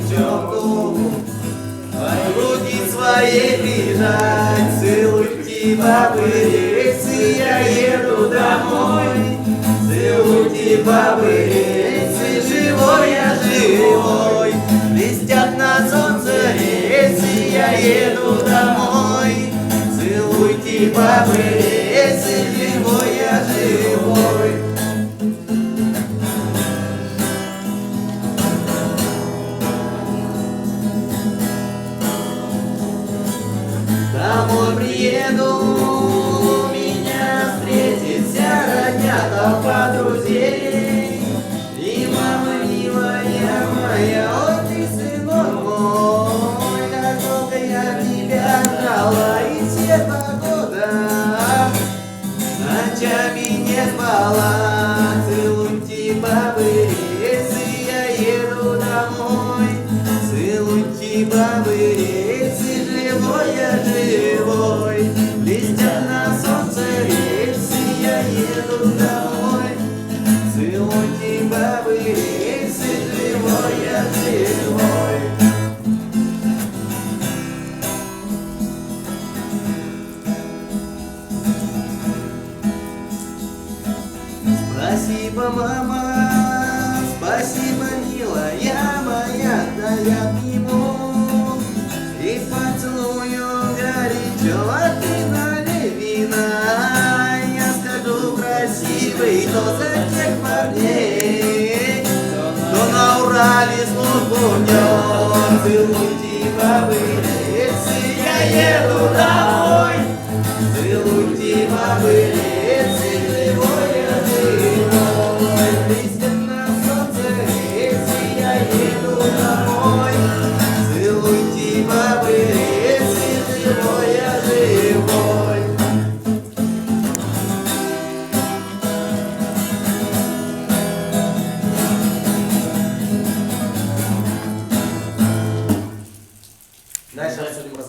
темную, а груди своей лежать. Целуйте, бабы, рельсы, я еду домой. Целуйте, бабы, рельсы, живой я живой. Блестят на солнце рельсы, я еду домой. Целуйте, бабы, рельсы, живой я живой. Домой приеду, меня встретит вся родня, толпа друзей. И мама милая моя, ой ты, сынок мой, как долго я тебя ждала, и все погода ночами не спала. Целуйте, бабы, рельсы, я еду домой. Целуйте, бабы, рельсы, живой я живой. Блестят на солнце рельсы, я еду домой. Целуйте, бабы, рельсы, живой я живой. Спасибо, мама, спасибо, милая моя, да я обниму и поцелую горячо, а ты налей вина. Я скажу красивый, то за тех парней, кто на Урале службу нес. Целуйте, бабы, рельсы, я еду домой. Целуйте, бабы, рельсы.